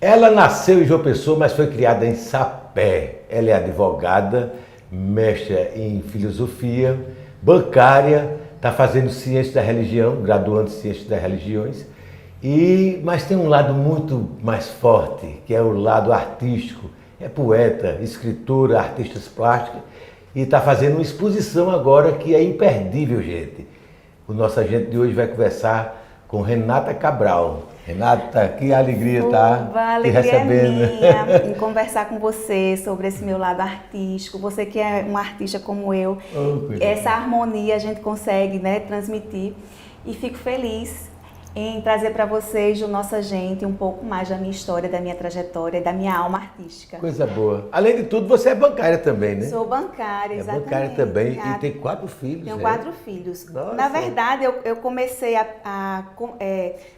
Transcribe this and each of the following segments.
Ela nasceu em João Pessoa, mas foi criada em Sapé. Ela é advogada, mestre em filosofia, bancária, está fazendo ciência da religião, graduando em ciência das religiões, mas tem um lado muito mais forte, que é o lado artístico. É poeta, escritora, artista plástica e está fazendo uma exposição agora que é imperdível, gente. O nosso agente de hoje vai conversar com Renata Cabral. Renata, que alegria estar te recebendo. É minha em conversar com você sobre esse meu lado artístico. Você que é um artista como eu, essa harmonia a gente consegue, né, transmitir. E fico feliz em trazer para vocês, o nosso agente, um pouco mais da minha história, da minha trajetória, da minha alma artística. Coisa boa. Além de tudo, você é bancária também, né? Sou bancária, exatamente. É bancária também e tem 4 filhos. Tenho 4 filhos. Nossa. Na verdade, eu comecei a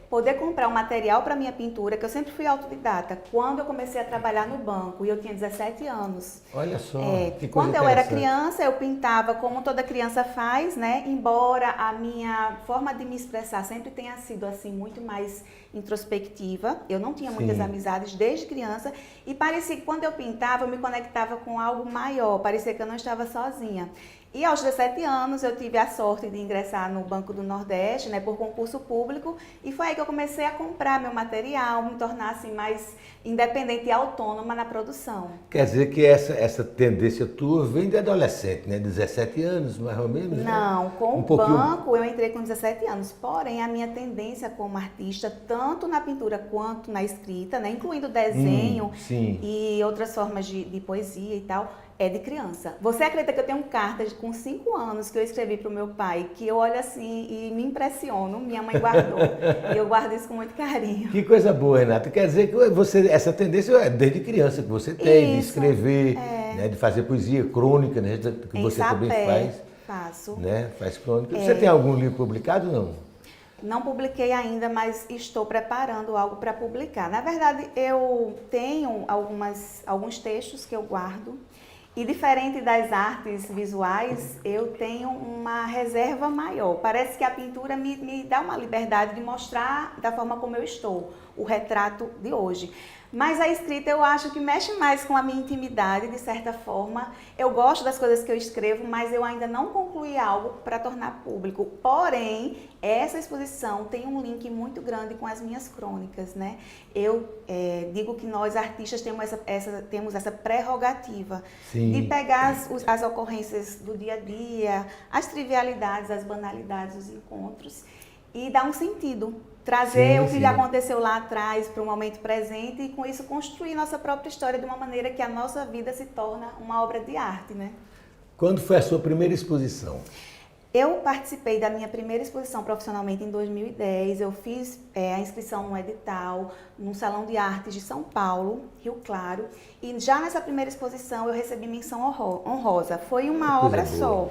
poder comprar um material para minha pintura, que eu sempre fui autodidata, quando eu comecei a trabalhar no banco, e eu tinha 17 anos. Olha só, que coisa quando eu era criança, eu pintava como toda criança faz, né? Embora a minha forma de me expressar sempre tenha sido assim, muito mais introspectiva. Eu não tinha muitas amizades desde criança, e parecia que quando eu pintava, eu me conectava com algo maior, parecia que eu não estava sozinha. E aos 17 anos eu tive a sorte de ingressar no Banco do Nordeste, né, por concurso público, e foi aí que eu comecei a comprar meu material, me tornar assim mais independente e autônoma na produção. Quer dizer que essa tendência tua vem de adolescente, né? 17 anos, mais ou menos? Não, né? com o banco eu entrei com 17 anos, porém a minha tendência como artista, tanto na pintura quanto na escrita, né, incluindo desenho e outras formas de poesia e tal, é de criança. Você acredita que eu tenho cartas com 5 anos que eu escrevi para o meu pai, que eu olho assim e me impressiono, minha mãe guardou, e eu guardo isso com muito carinho. Que coisa boa, Renata. Quer dizer que você, essa tendência é desde criança que você tem, de escrever, né, de fazer poesia, crônica, né, que você também faz. Faço. Né, faz crônica. Você tem algum livro publicado, não? Não publiquei ainda, mas estou preparando algo para publicar. Na verdade, eu tenho alguns textos que eu guardo. E diferente das artes visuais, eu tenho uma reserva maior. Parece que a pintura me dá uma liberdade de mostrar da forma como eu estou, o retrato de hoje. Mas a escrita eu acho que mexe mais com a minha intimidade, de certa forma. Eu gosto das coisas que eu escrevo, mas eu ainda não concluí algo para tornar público. Porém, essa exposição tem um link muito grande com as minhas crônicas, né? Eu digo que nós artistas temos essa prerrogativa de pegar as ocorrências do dia a dia, as trivialidades, as banalidades, os encontros e dar um sentido. Trazer o que já aconteceu lá atrás para o momento presente e com isso construir nossa própria história de uma maneira que a nossa vida se torna uma obra de arte, né? Quando foi a sua primeira exposição? Eu participei da minha primeira exposição profissionalmente em 2010. Eu fiz a inscrição no edital, no Salão de Artes de São Paulo, Rio Claro. E já nessa primeira exposição eu recebi menção honrosa. Foi uma obra só.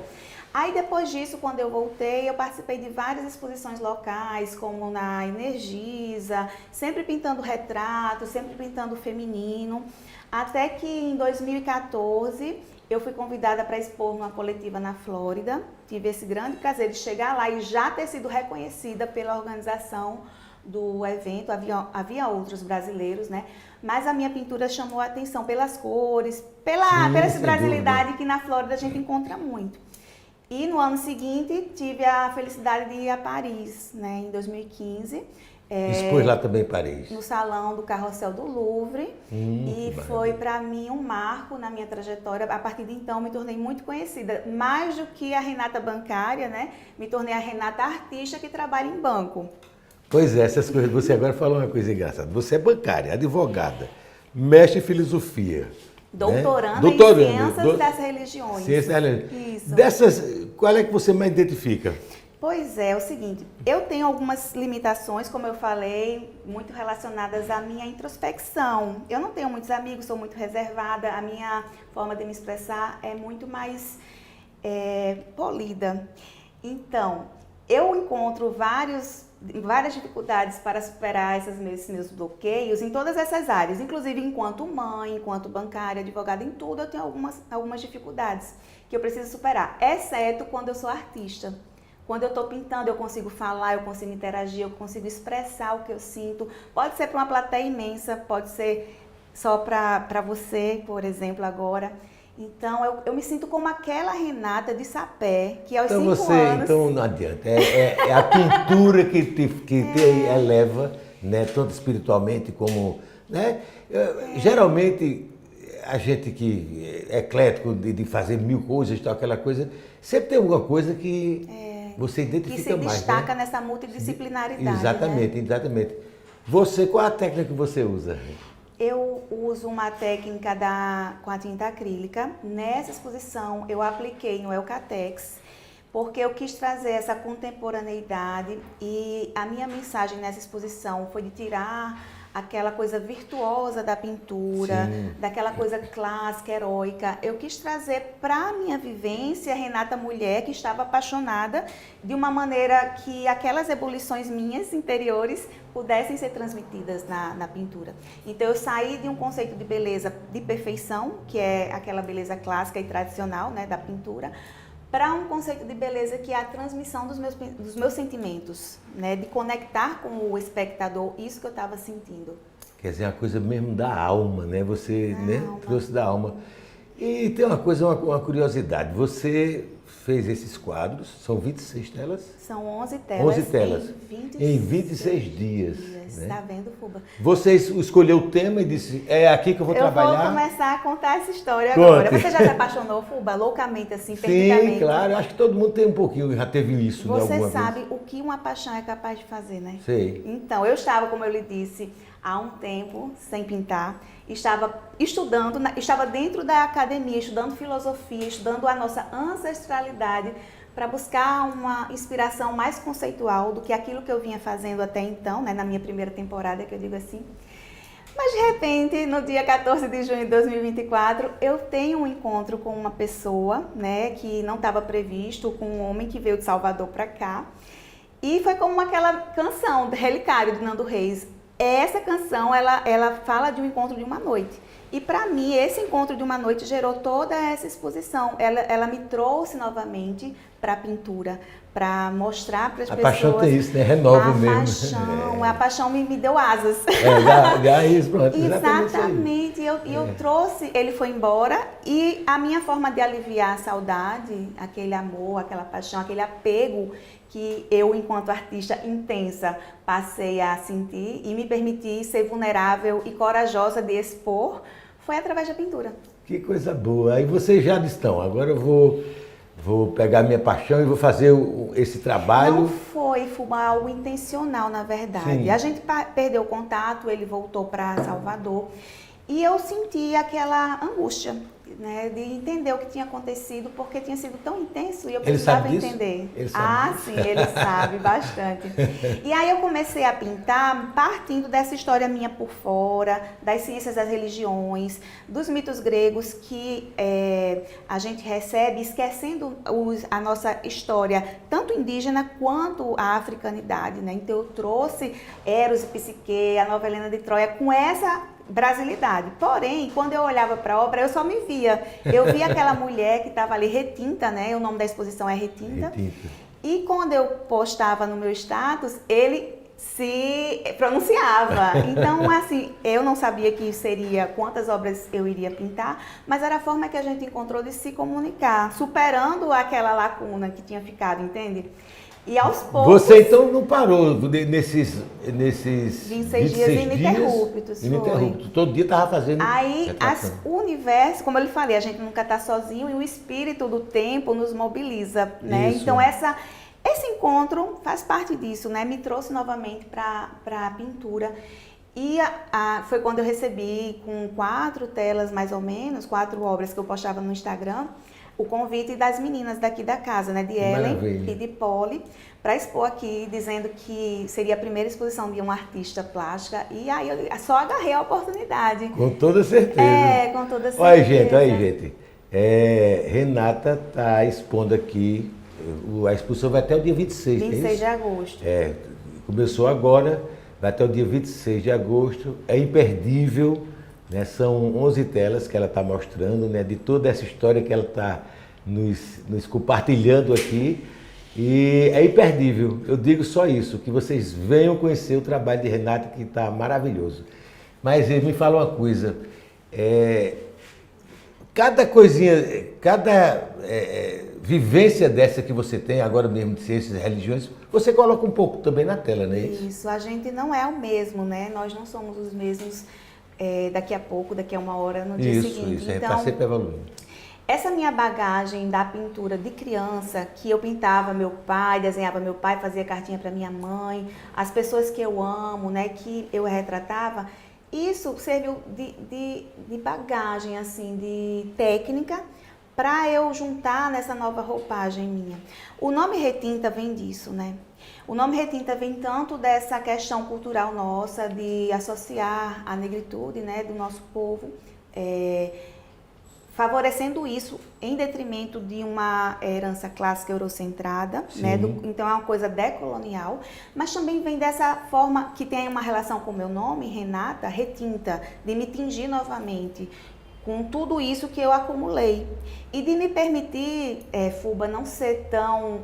Aí depois disso, quando eu voltei, eu participei de várias exposições locais, como na Energisa, sempre pintando retrato, sempre pintando feminino, até que em 2014 eu fui convidada para expor numa coletiva na Flórida. Tive esse grande prazer de chegar lá e já ter sido reconhecida pela organização do evento. Havia outros brasileiros, né? Mas a minha pintura chamou a atenção pelas cores, pela essa brasilidade que na Flórida a gente encontra muito. E no ano seguinte tive a felicidade de ir a Paris, né, em 2015. Expôs lá também em Paris? No Salão do Carrossel do Louvre. E foi para mim um marco na minha trajetória. A partir de então me tornei muito conhecida. Mais do que a Renata bancária, né, me tornei a Renata artista que trabalha em banco. Pois é, essas coisas. Você agora falou uma coisa engraçada. Você é bancária, advogada, mestre em filosofia. Doutorando em ciências das religiões. Ciências das religiões. Isso. Dessas, qual é que você mais identifica? Pois é o seguinte, eu tenho algumas limitações, como eu falei, muito relacionadas à minha introspecção. Eu não tenho muitos amigos, sou muito reservada, a minha forma de me expressar é muito mais polida. Então, eu encontro várias dificuldades para superar esses meus bloqueios em todas essas áreas, inclusive enquanto mãe, enquanto bancária, advogada, em tudo eu tenho algumas dificuldades que eu preciso superar, exceto quando eu sou artista. Quando eu estou pintando, eu consigo falar, eu consigo interagir, eu consigo expressar o que eu sinto. Pode ser para uma plateia imensa, pode ser só para você, por exemplo, agora. Então, eu me sinto como aquela Renata de Sapé, que aos 5 anos... Então não adianta, é a pintura que te eleva, né, tanto espiritualmente como... Né? Geralmente, a gente que é eclético de fazer mil coisas, tal, aquela coisa, sempre tem alguma coisa que você identifica mais. Que se destaca, né? nessa multidisciplinaridade. Exatamente, né? exatamente. Qual a técnica que você usa? Eu uso uma técnica com a tinta acrílica. Nessa exposição, eu apliquei no Eucatex, porque eu quis trazer essa contemporaneidade e a minha mensagem nessa exposição foi de tirar aquela coisa virtuosa da pintura, Sim. daquela coisa clássica, heróica. Eu quis trazer para a minha vivência, Renata mulher, que estava apaixonada, de uma maneira que aquelas ebulições minhas interiores pudessem ser transmitidas na pintura. Então eu saí de um conceito de beleza de perfeição, que é aquela beleza clássica e tradicional, né, da pintura, para um conceito de beleza que é a transmissão dos meus sentimentos, né? De conectar com o espectador, isso que eu estava sentindo. Quer dizer, uma coisa mesmo da alma, né? Você trouxe da alma. E tem uma coisa, uma curiosidade. Você fez esses quadros, são 26 telas? São 11 telas. 11 telas. Em 26 dias. Né? Tá vendo, Fuba? Você escolheu o tema e disse, é aqui que eu vou trabalhar? Eu vou começar a contar essa história agora. Você já se apaixonou, Fuba, loucamente, assim, perdidamente? Sim, claro. Acho que todo mundo tem um pouquinho, já teve isso. Você sabe o que uma paixão é capaz de fazer, né? Sei. Então, eu estava, como eu lhe disse, há um tempo sem pintar. Estava estudando, estava dentro da academia, estudando filosofia, estudando a nossa ancestralidade, para buscar uma inspiração mais conceitual do que aquilo que eu vinha fazendo até então, né, na minha primeira temporada, que eu digo assim. Mas, de repente, no dia 14 de junho de 2024, eu tenho um encontro com uma pessoa, né, que não estava previsto, com um homem que veio de Salvador para cá. E foi como aquela canção, Relicário, de Nando Reis. Essa canção, ela fala de um encontro de uma noite. E para mim, esse encontro de uma noite gerou toda essa exposição. Ela me trouxe novamente para a pintura, para mostrar para as pessoas. A paixão tem isso, né? Renova mesmo. A paixão me deu asas. Isso, pronto. Exatamente. Eu trouxe, ele foi embora e a minha forma de aliviar a saudade, aquele amor, aquela paixão, aquele apego que eu, enquanto artista intensa, passei a sentir e me permiti ser vulnerável e corajosa de expor, foi através da pintura. Que coisa boa. Aí vocês já estão. Agora eu vou pegar minha paixão e vou fazer esse trabalho. Não foi algo intencional, na verdade. Sim. A gente perdeu o contato, ele voltou para Salvador e eu senti aquela angústia, né, de entender o que tinha acontecido, porque tinha sido tão intenso e eu precisava entender. Ele sabe sim, ele sabe bastante. E aí eu comecei a pintar partindo dessa história minha por fora, das ciências das religiões, dos mitos gregos que a gente recebe, esquecendo a nossa história, tanto indígena quanto a africanidade, né? Então eu trouxe Eros e Psique, a nova Helena de Troia, com essa brasilidade. Porém, quando eu olhava para a obra, eu só me via. Eu via aquela mulher que estava ali retinta, né? O nome da exposição é Retinta. E quando eu postava no meu status, ele se pronunciava. Então, assim, eu não sabia que seria quantas obras eu iria pintar, mas era a forma que a gente encontrou de se comunicar, superando aquela lacuna que tinha ficado, entende? E aos poucos... Você então não parou nesses 26 dias ininterruptos. Todo dia estava fazendo... Aí, o universo, como eu lhe falei, a gente nunca está sozinho e o espírito do tempo nos mobiliza, né? Isso. Então, esse encontro faz parte disso, né? Me trouxe novamente para a pintura. E foi quando eu recebi, com 4 telas mais ou menos, 4 obras que eu postava no Instagram, o convite das meninas daqui da casa, né, de Ellen e de Polly, para expor aqui, dizendo que seria a primeira exposição de uma artista plástica. E aí eu só agarrei a oportunidade. Com toda certeza. Com toda certeza. Olha, gente. Renata está expondo aqui, a exposição vai até o dia 26. 26 de agosto. Começou agora, vai até o dia 26 de agosto, é imperdível. Né, são 11 telas que ela está mostrando, né, de toda essa história que ela está nos compartilhando aqui. E é imperdível, eu digo só isso, que vocês venham conhecer o trabalho de Renata, que está maravilhoso. Mas me fala uma coisa, cada coisinha, cada vivência dessa que você tem, agora mesmo de ciências e religiões, você coloca um pouco também na tela, não é isso? Isso, a gente não é o mesmo, né? Nós não somos os mesmos daqui a pouco, daqui a uma hora, no dia seguinte. Isso, a gente está sempre evoluindo. Essa minha bagagem da pintura de criança, que eu pintava meu pai, desenhava meu pai, fazia cartinha para minha mãe, as pessoas que eu amo, né, que eu retratava, isso serviu de bagagem, assim, de técnica, para eu juntar nessa nova roupagem minha. O nome Retinta vem disso, né? O nome Retinta vem tanto dessa questão cultural nossa, de associar a negritude, né, do nosso povo, favorecendo isso em detrimento de uma herança clássica eurocentrada, né? Então é uma coisa decolonial, mas também vem dessa forma que tem uma relação com o meu nome, Renata, retinta, de me tingir novamente com tudo isso que eu acumulei e de me permitir, Fuba, não ser tão...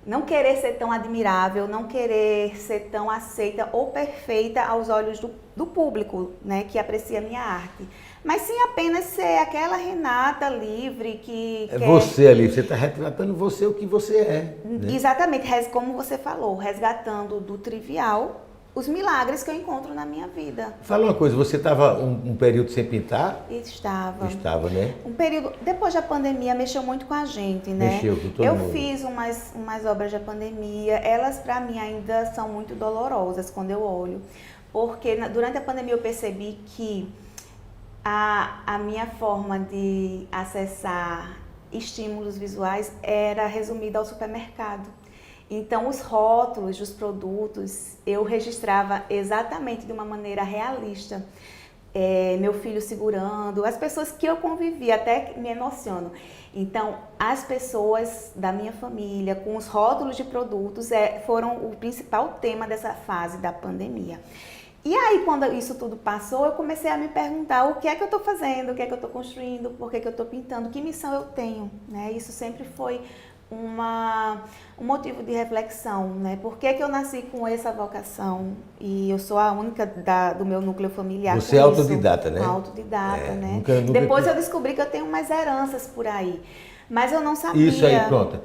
não querer ser tão admirável, não querer ser tão aceita ou perfeita aos olhos do público, né, que aprecia a minha arte. Mas sim apenas ser aquela Renata livre que... Você ali, você está retratando você, o que você é. Né? Exatamente, como você falou, resgatando do trivial os milagres que eu encontro na minha vida. Fala uma coisa, você estava um período sem pintar? Estava. Estava, né? Um período, depois da pandemia, mexeu muito com a gente, né? Mexeu com todo mundo. Eu fiz umas obras da pandemia, elas para mim ainda são muito dolorosas quando eu olho, porque durante a pandemia eu percebi que a minha forma de acessar estímulos visuais era resumida ao supermercado. Então, os rótulos dos produtos eu registrava exatamente de uma maneira realista. Meu filho segurando, as pessoas que eu convivi, até me emociono. Então, as pessoas da minha família com os rótulos de produtos foram o principal tema dessa fase da pandemia. E aí, quando isso tudo passou, eu comecei a me perguntar o que é que eu estou fazendo, o que é que eu estou construindo, por que é que eu estou pintando, que missão eu tenho, né? Isso sempre foi um motivo de reflexão, né? Por que que eu nasci com essa vocação e eu sou a única do meu núcleo familiar. Você é autodidata, né? Autodidata, né? Nunca... Depois eu descobri que eu tenho umas heranças por aí, mas eu não sabia. Isso aí, pronto.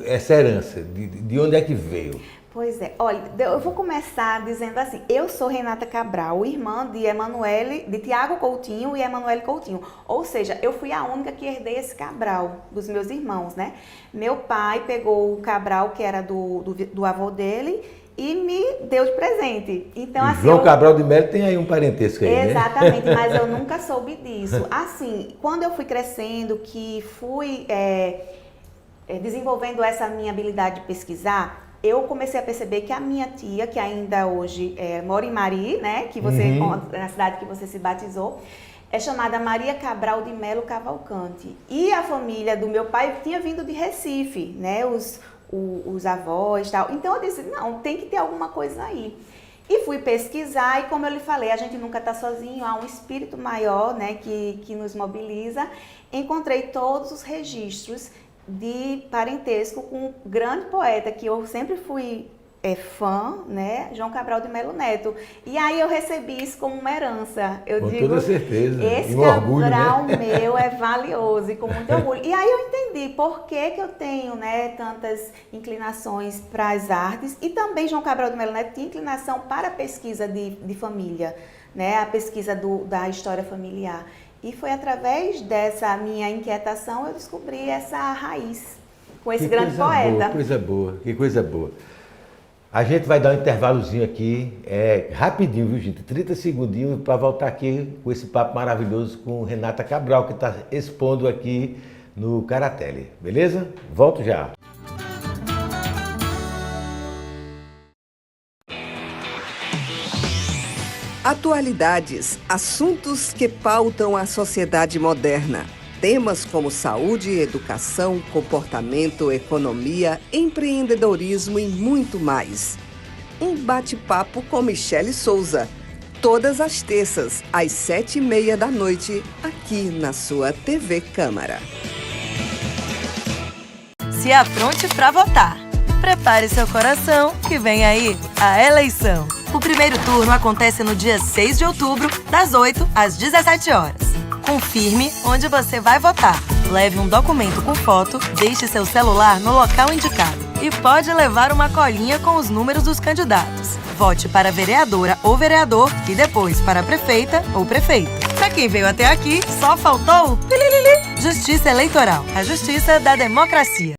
Essa herança, de onde é que veio? Pois é, olha, eu vou começar dizendo assim, eu sou Renata Cabral, irmã de Tiago Coutinho e Emanuele Coutinho, ou seja, eu fui a única que herdei esse Cabral dos meus irmãos, né? Meu pai pegou o Cabral, que era do avô dele, e me deu de presente. Então, assim, João Cabral de Melo tem aí um parentesco aí, exatamente, né? Mas eu nunca soube disso. Assim, quando eu fui crescendo, que fui desenvolvendo essa minha habilidade de pesquisar, eu comecei a perceber que a minha tia, que ainda hoje mora em Mari, né, que você, na cidade que você se batizou, é chamada Maria Cabral de Melo Cavalcante. E a família do meu pai tinha vindo de Recife, né, os avós e tal. Então eu disse, não, tem que ter alguma coisa aí. E fui pesquisar e, como eu lhe falei, a gente nunca está sozinho, há um espírito maior, né, que nos mobiliza. Encontrei todos os registros de parentesco com um grande poeta que eu sempre fui fã, né, João Cabral de Melo Neto. E aí eu recebi isso como uma herança. Eu com digo, toda certeza. Esse orgulho, Cabral né? meu é valioso e com muito orgulho. E aí eu entendi por que eu tenho, né, tantas inclinações para as artes. E também João Cabral de Melo Neto tinha inclinação para a pesquisa de família, né, a pesquisa da história familiar. E foi através dessa minha inquietação eu descobri essa raiz com esse grande poeta. Que coisa boa, que coisa boa. A gente vai dar um intervalozinho aqui, rapidinho, viu, gente? 30 segundinhos para voltar aqui com esse papo maravilhoso com Renata Cabral, que está expondo aqui no Caratelli. Beleza? Volto já. Atualidades, assuntos que pautam a sociedade moderna. Temas como saúde, educação, comportamento, economia, empreendedorismo e muito mais. Um bate-papo com Michele Souza. Todas as terças, às 7h30 da noite, aqui na sua TV Câmara. Se apronte para votar. Prepare seu coração, que vem aí a eleição. O primeiro turno acontece no dia 6 de outubro, das 8 às 17 horas. Confirme onde você vai votar. Leve um documento com foto, deixe seu celular no local indicado. E pode levar uma colinha com os números dos candidatos. Vote para vereadora ou vereador e depois para prefeita ou prefeito. Para quem veio até aqui, só faltou o Justiça Eleitoral, a justiça da democracia.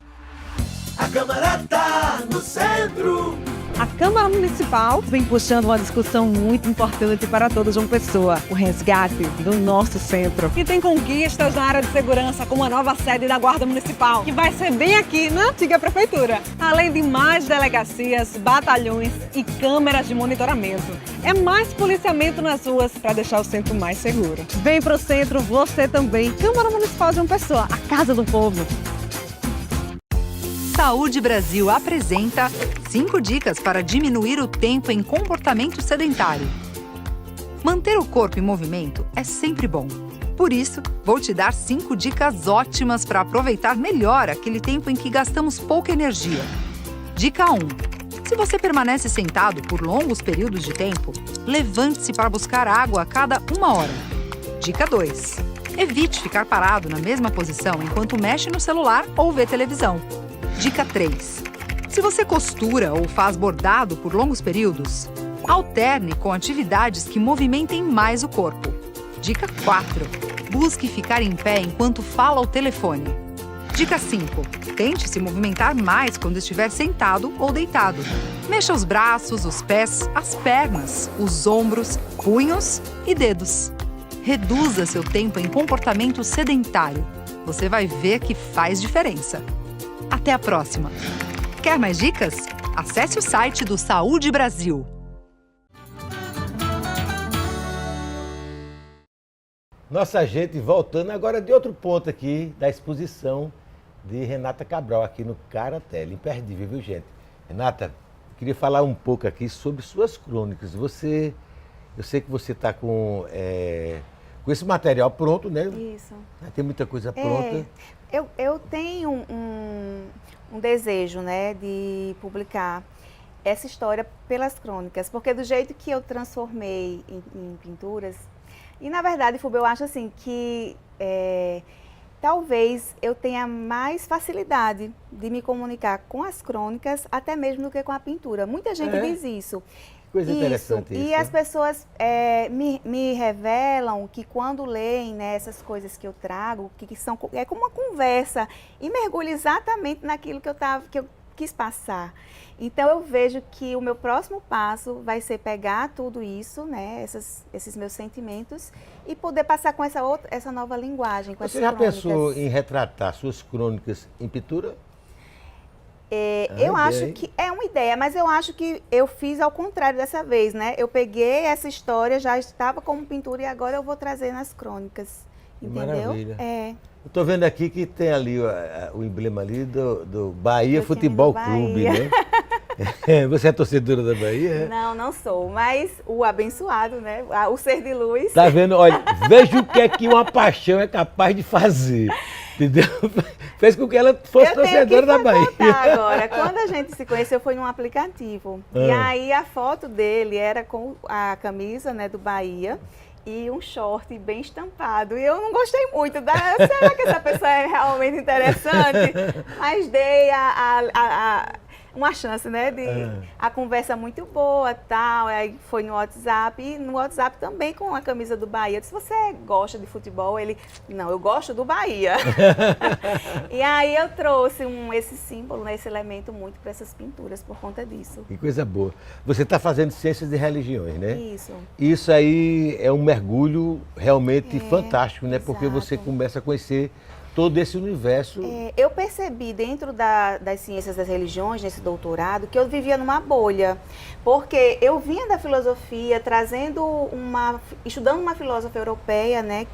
A Câmara tá no centro. A Câmara Municipal vem puxando uma discussão muito importante para toda João Pessoa, o resgate do nosso centro. E tem conquistas na área de segurança, como a nova sede da Guarda Municipal, que vai ser bem aqui na antiga prefeitura. Além de mais delegacias, batalhões e câmeras de monitoramento. É mais policiamento nas ruas para deixar o centro mais seguro. Vem pro centro você também. Câmara Municipal de João Pessoa, a casa do povo. Saúde Brasil apresenta 5 dicas para diminuir o tempo em comportamento sedentário. Manter o corpo em movimento é sempre bom. Por isso, vou te dar 5 dicas ótimas para aproveitar melhor aquele tempo em que gastamos pouca energia. Dica 1. Se você permanece sentado por longos períodos de tempo, levante-se para buscar água a cada 1 hora. Dica 2. Evite ficar parado na mesma posição enquanto mexe no celular ou vê televisão. Dica 3. Se você costura ou faz bordado por longos períodos, alterne com atividades que movimentem mais o corpo. Dica 4. Busque ficar em pé enquanto fala ao telefone. Dica 5. Tente se movimentar mais quando estiver sentado ou deitado. Mexa os braços, os pés, as pernas, os ombros, punhos e dedos. Reduza seu tempo em comportamento sedentário. Você vai ver que faz diferença. Até a próxima! Quer mais dicas? Acesse o site do Saúde Brasil. Nossa gente voltando agora de outro ponto aqui da exposição de Renata Cabral aqui no Caratel. Imperdível, viu, gente? Renata, eu queria falar um pouco aqui sobre suas crônicas. Eu sei que você está com esse material pronto, né? Isso. Tem muita coisa pronta. Eu tenho um desejo, né, de publicar essa história pelas crônicas, porque do jeito que eu transformei em pinturas, e na verdade, Fubê, eu acho assim que talvez eu tenha mais facilidade de me comunicar com as crônicas, até mesmo do que com a pintura. Muita gente diz isso. Coisa interessante isso. E as pessoas me revelam que quando leem, né, essas coisas que eu trago, que são como uma conversa, e mergulho exatamente naquilo que eu quis passar. Então eu vejo que o meu próximo passo vai ser pegar tudo isso, né, esses meus sentimentos, e poder passar com essa nova linguagem, com Você já pensou em retratar suas crônicas em pintura? Eu acho que é uma ideia, mas eu acho que eu fiz ao contrário dessa vez, né? Eu peguei essa história, já estava como pintura, e agora eu vou trazer nas crônicas, entendeu? Maravilha. Eu estou vendo aqui que tem ali o emblema ali do Bahia Futebol Clube, né? Você é torcedora da Bahia? Não, não sou, mas o abençoado, né? O ser de luz. Tá vendo? Olha, veja o que é que uma paixão é capaz de fazer. Entendeu? Fez com que ela fosse torcedora da Bahia. Agora, quando a gente se conheceu, foi num aplicativo. E aí a foto dele era com a camisa, né, do Bahia e um short bem estampado. E eu não gostei muito. Será que essa pessoa é realmente interessante? Mas dei uma chance, né, de a conversa muito boa, tal, aí foi no WhatsApp, e no WhatsApp também com a camisa do Bahia. Eu disse, você gosta de futebol? Ele, não, eu gosto do Bahia. E aí eu trouxe esse símbolo, né, esse elemento muito para essas pinturas por conta disso. Que coisa boa. Você está fazendo ciências de religiões, né? Isso. Isso aí é um mergulho realmente fantástico, né? Exato. Porque você começa a conhecer todo esse universo. Eu percebi dentro das ciências das religiões, nesse doutorado, que eu vivia numa bolha, porque eu vinha da filosofia, estudando uma filósofa europeia, né,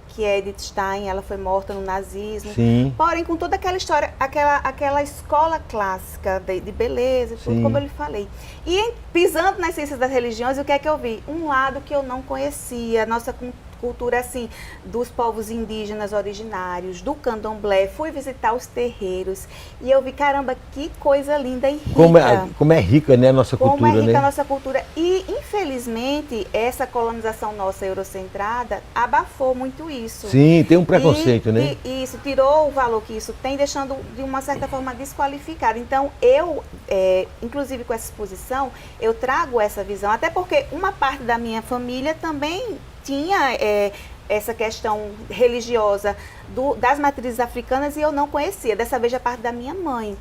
que é Edith Stein. Ela foi morta no nazismo. Sim. Porém, com toda aquela história, aquela escola clássica de beleza, tudo, como eu lhe falei. E pisando nas ciências das religiões, o que é que eu vi? Um lado que eu não conhecia, nossa cultura assim dos povos indígenas originários, do candomblé, fui visitar os terreiros e eu vi, caramba, que coisa linda e rica. Como é rica, né, a nossa cultura, Como é rica né? a nossa cultura. E, infelizmente, essa colonização nossa eurocentrada abafou muito isso. Sim, tem um preconceito, né? E isso tirou o valor que isso tem, deixando de uma certa forma desqualificado. Então, eu, inclusive com essa exposição, eu trago essa visão, até porque uma parte da minha família também tinha essa questão religiosa das matrizes africanas e eu não conhecia, dessa vez a parte da minha mãe.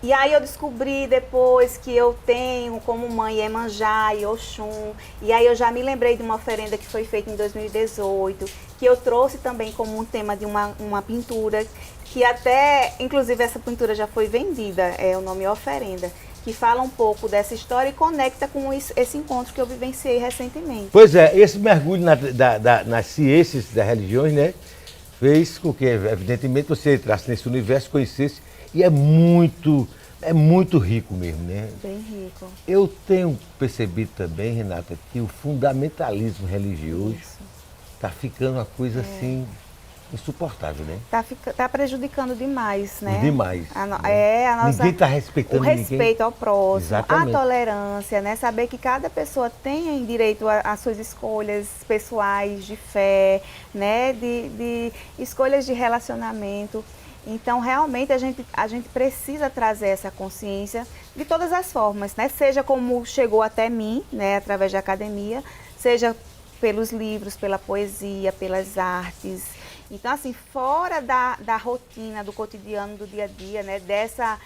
E aí eu descobri depois que eu tenho como mãe Iemanjá e Oxum, e aí eu já me lembrei de uma oferenda que foi feita em 2018, que eu trouxe também como um tema de uma pintura, que até, inclusive essa pintura já foi vendida, o nome é Oferenda, que fala um pouco dessa história e conecta com esse encontro que eu vivenciei recentemente. Pois é, esse mergulho nas ciências das religiões, né, fez com que, evidentemente, você entrasse nesse universo, conhecesse, e é muito rico mesmo, né? Bem rico. Eu tenho percebido também, Renata, que o fundamentalismo religioso está ficando uma coisa assim insuportável, né? Tá prejudicando demais, né? Demais. Ninguém está respeitando o respeito ninguém. ao próximo, Exatamente. a tolerância, né? Saber que cada pessoa tem direito às suas escolhas pessoais de fé, né? De escolhas de relacionamento. Então, realmente, a gente precisa trazer essa consciência de todas as formas, né? Seja como chegou até mim, né? Através da academia, seja pelos livros, pela poesia, pelas artes. Então, assim, fora da rotina, do cotidiano, do dia a dia, né? Dessa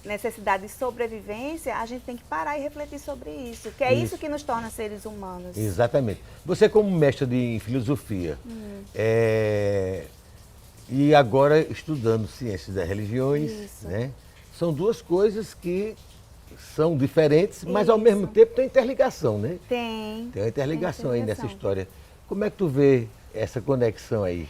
necessidade de sobrevivência, a gente tem que parar e refletir sobre isso, que é isso que nos torna seres humanos. Exatamente. Você, como mestra em filosofia, e agora estudando ciências das religiões, né? São duas coisas que são diferentes, mas ao mesmo tempo tem interligação, né? Tem uma interligação aí nessa interligação. história. Como é que tu vê essa conexão aí?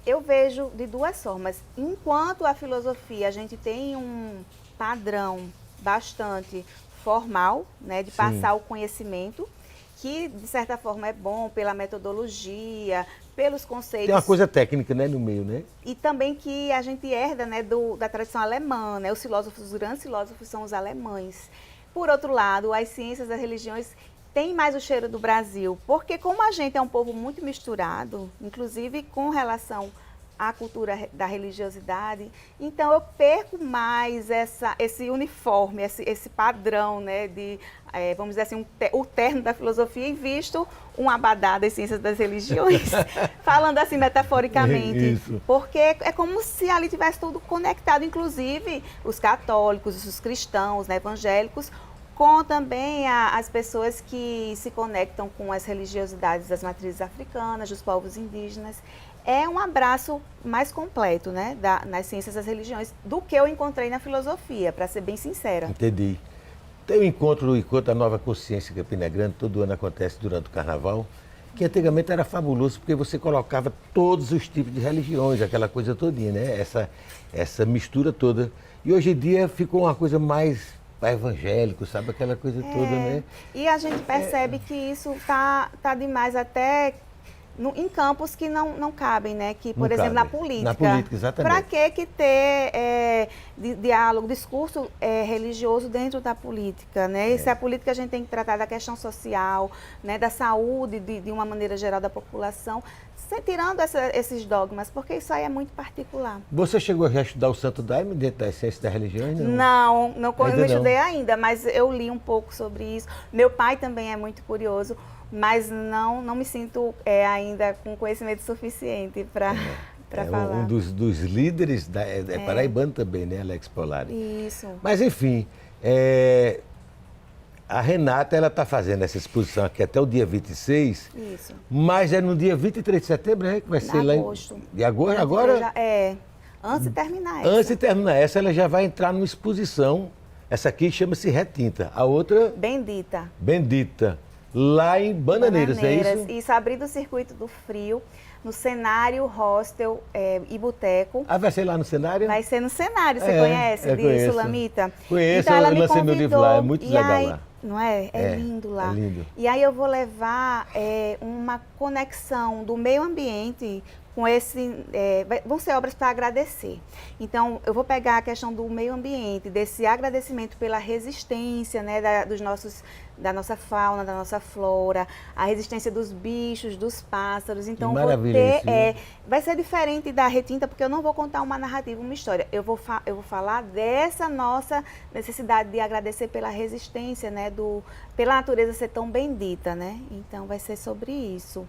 Eu vejo de duas formas. Enquanto a filosofia, a gente tem um padrão bastante formal, né, de passar o conhecimento, que de certa forma é bom pela metodologia, pelos conceitos. Tem uma coisa técnica, né, no meio, né? E também que a gente herda, né, da tradição alemã, né? Os grandes filósofos são os alemães. Por outro lado, as ciências das religiões têm mais o cheiro do Brasil, porque como a gente é um povo muito misturado, inclusive com relação à cultura da religiosidade, então eu perco mais esse uniforme, esse padrão, né, de, vamos dizer assim, o terno da filosofia e visto um abadá das ciências das religiões, falando assim metaforicamente, Isso. porque é como se ali tivesse tudo conectado, inclusive os católicos, os cristãos, né, evangélicos, com também as pessoas que se conectam com as religiosidades das matrizes africanas, dos povos indígenas. É um abraço mais completo, né, nas ciências das religiões do que eu encontrei na filosofia, para ser bem sincera. Entendi. Tem o encontro da Nova Consciência em Campina Grande, todo ano acontece durante o Carnaval, que antigamente era fabuloso, porque você colocava todos os tipos de religiões, aquela coisa todinha, né? Essa mistura toda. E hoje em dia ficou uma coisa mais evangélico, sabe? Aquela coisa toda, né? E a gente percebe que isso tá demais até em campos que não cabem, né? Que, por exemplo, na política. Na política, exatamente. Para que ter diálogo, discurso religioso dentro da política, né? E se a política a gente tem que tratar da questão social, né? Da saúde, de uma maneira geral da população, tirando esses dogmas, porque isso aí é muito particular. Você chegou a estudar o Santo Daime dentro das ciências das religiões? Não estudei não. ainda, mas eu li um pouco sobre isso. Meu pai também é muito curioso, mas não me sinto ainda com conhecimento suficiente para falar. Um dos líderes, paraibano também, né, Alex Polari? Isso. Mas, enfim, a Renata, ela está fazendo essa exposição aqui até o dia 26. Isso. Mas é no dia 23 de setembro, né? Que vai ser lá em agosto. De agosto, agora? Antes de terminar essa. Antes de terminar essa, ela já vai entrar numa exposição. Essa aqui chama-se Retinta. A outra? Bendita. Lá em Bananeiras, é isso? Isso, abrindo o Circuito do Frio, no cenário, hostel e boteco. Ah, vai ser lá no cenário? Você conhece disso, conheço. Lamita? Conheço, então, ela eu me lancei meu livro lá, é muito legal lá. Não é? É lindo lá. É lindo. E aí eu vou levar uma conexão do meio ambiente com vão ser obras para agradecer. Então, eu vou pegar a questão do meio ambiente, desse agradecimento pela resistência, né, da nossa fauna, da nossa flora, a resistência dos bichos, dos pássaros. Então, vai ser diferente da retinta, porque eu não vou contar uma narrativa, uma história. Eu vou falar dessa nossa necessidade de agradecer pela resistência, né, pela natureza ser tão bendita, né? Então, vai ser sobre isso.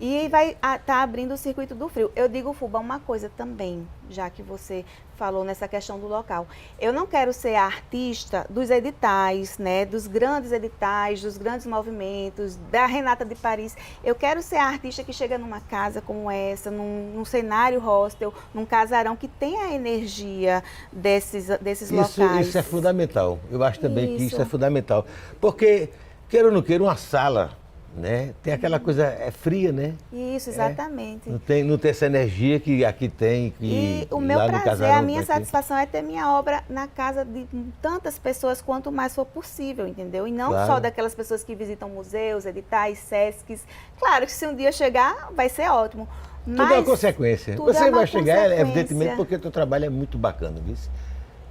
E vai estar abrindo o circuito do frio. Eu digo, Fubá, uma coisa também, já que você falou nessa questão do local. Eu não quero ser a artista dos editais, né, dos grandes editais, dos grandes movimentos, da Renata de Paris. Eu quero ser a artista que chega numa casa como essa, num cenário hostel, num casarão que tem a energia desses locais. Isso é fundamental. Eu acho também que isso é fundamental. Porque, queira ou não queira, uma sala, né? Tem aquela coisa fria, né? Isso, exatamente. Não tem essa energia que aqui tem. E o meu prazer, a minha satisfação é ter minha obra na casa de tantas pessoas quanto mais for possível, entendeu? E não só daquelas pessoas que visitam museus, editais, SESCs. Claro que se um dia chegar, vai ser ótimo. Mas tudo é uma consequência. Você vai chegar, evidentemente, porque o teu trabalho é muito bacana, viu?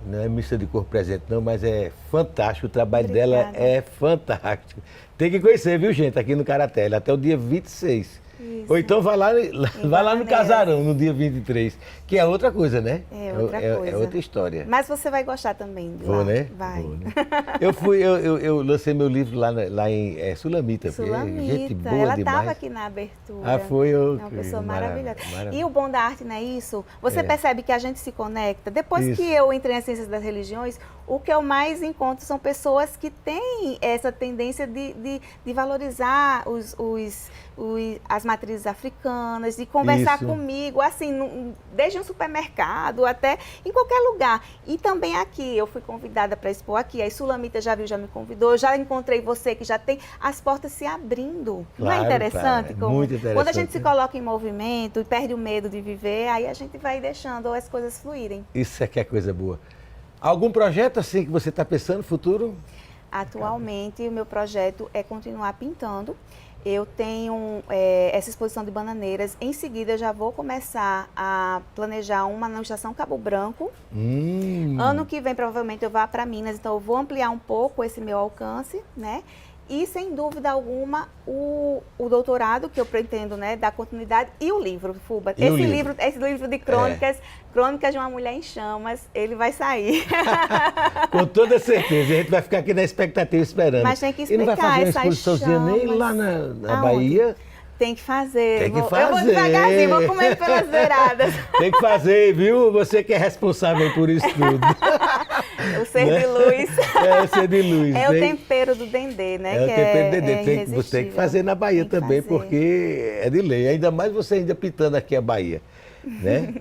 Não é missa de corpo presente não, mas é fantástico, o trabalho dela é fantástico. Tem que conhecer, viu, gente, aqui no Caratel, até o dia 26. Isso. Ou então vai lá no Casarão, no dia 23, que é outra coisa, né? É outra coisa. É outra história. Mas você vai gostar também de Vou, lá. né? Vai. Vou, né? Eu lancei meu livro lá em Sulamita. Gente boa ela demais. estava aqui na abertura. Ah, foi? É uma pessoa maravilhosa. E o bom da arte não é isso? Você percebe que a gente se conecta. Depois que eu entrei nas ciências das religiões, o que eu mais encontro são pessoas que têm essa tendência de valorizar as matrizes africanas, de conversar comigo, assim, desde um supermercado até em qualquer lugar. E também aqui, eu fui convidada para expor aqui, a Sulamita já me convidou, já encontrei você que já tem as portas se abrindo. Claro, não é interessante? Claro, muito interessante. Quando a gente se coloca em movimento e perde o medo de viver, aí a gente vai deixando as coisas fluírem. Isso é que é coisa boa. Algum projeto assim que você está pensando no futuro? Atualmente, o meu projeto é continuar pintando. Eu tenho essa exposição de bananeiras. Em seguida, eu já vou começar a planejar uma na Estação Cabo Branco. Ano que vem, provavelmente, eu vá para Minas. Então, eu vou ampliar um pouco esse meu alcance, né? E, sem dúvida alguma, o doutorado, que eu pretendo, né, dar continuidade, e o livro, Fuba. Esse livro de crônicas, Crônicas de uma Mulher em Chamas, ele vai sair. Com toda certeza. A gente vai ficar aqui na expectativa esperando. Mas tem que explicar. E não vai fazer uma exposiçãozinha nem lá na Bahia? Tem que fazer. Tem que fazer. Eu vou devagarzinho, vou comer pelas beiradas. Tem que fazer, viu? Você que é responsável por isso tudo. O ser de luz. É o ser de luz. É o tempero do dendê, né? É o tempero do dendê. Você tem que fazer na Bahia também, porque é de lei. Ainda mais você ainda pintando aqui a Bahia. Né?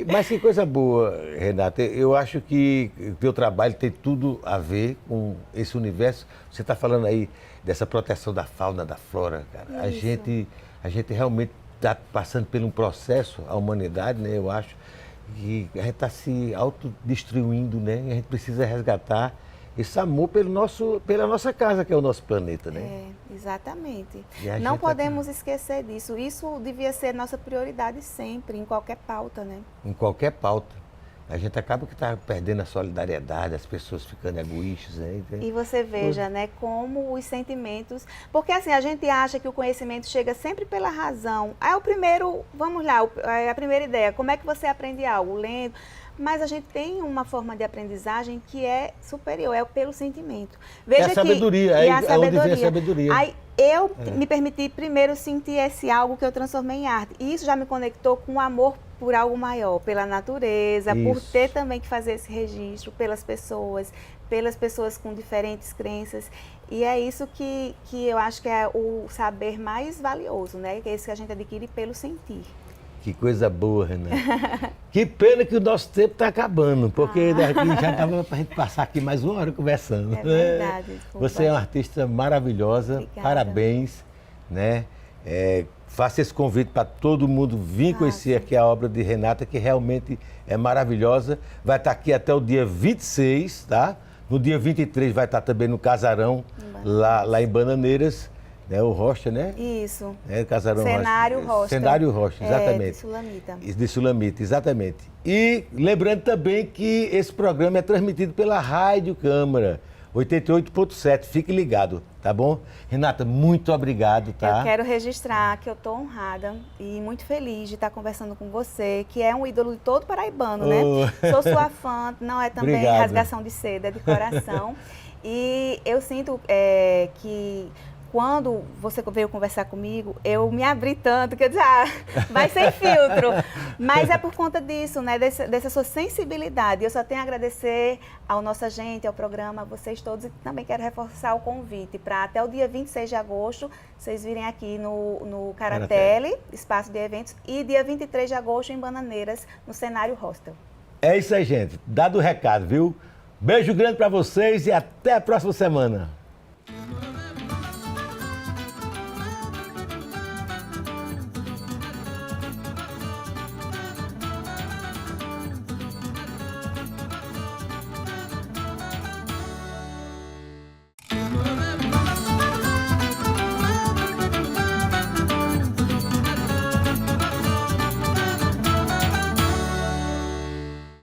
Mas que coisa boa, Renata. Eu acho que o teu trabalho tem tudo a ver com esse universo. Você está falando aí dessa proteção da fauna, da flora, cara. A gente realmente está passando por um processo, a humanidade, né? Eu acho que a gente está se autodestruindo, né? E a gente precisa resgatar esse amor pela nossa casa, que é o nosso planeta, né? Exatamente. Não podemos esquecer disso. Isso devia ser nossa prioridade sempre, em qualquer pauta, né? Em qualquer pauta. A gente acaba que está perdendo a solidariedade, as pessoas ficando egoístas, né? E você veja, né, como os sentimentos... Porque assim, a gente acha que o conhecimento chega sempre pela razão. É o primeiro, vamos lá, é a primeira ideia. Como é que você aprende algo? Lendo. Mas a gente tem uma forma de aprendizagem que é superior, é pelo sentimento. Veja a sabedoria, é onde vem a sabedoria. Aí eu me permiti primeiro sentir esse algo que eu transformei em arte. E isso já me conectou com o amor por algo maior, pela natureza, por ter também que fazer esse registro pelas pessoas com diferentes crenças. E é isso que eu acho que é o saber mais valioso, né? Que é esse que a gente adquire pelo sentir. Que coisa boa, Renata. Que pena que o nosso tempo está acabando, porque daqui já estava para a gente passar aqui mais uma hora conversando. É verdade. Você é uma artista maravilhosa, Obrigada. Parabéns, né? Faça esse convite para todo mundo vir conhecer aqui a obra de Renata, que realmente é maravilhosa. Vai estar aqui até o dia 26, tá? No dia 23 vai estar também no Casarão, lá em Bananeiras, né? O Rocha, né? Isso. É, Casarão Cenário Rocha. Cenário Rocha, exatamente. De Sulamita. De Sulamita, exatamente. E lembrando também que esse programa é transmitido pela Rádio Câmara, 88.7. Fique ligado, tá bom? Renata, muito obrigado, tá? Eu quero registrar que eu estou honrada e muito feliz de estar conversando com você, que é um ídolo de todo paraibano, né? Sou sua fã, não é também Obrigado. rasgação de seda, é de coração. E eu sinto que quando você veio conversar comigo, eu me abri tanto que eu disse, vai sem filtro. Mas é por conta disso, né? Dessa sua sensibilidade. Eu só tenho a agradecer ao nosso agente, ao programa, a vocês todos. E também quero reforçar o convite para até o dia 26 de agosto, vocês virem aqui no Caratelli, espaço de eventos, e dia 23 de agosto em Bananeiras, no Cenário Hostel. É isso aí, gente. Dado o recado, viu? Beijo grande para vocês e até a próxima semana.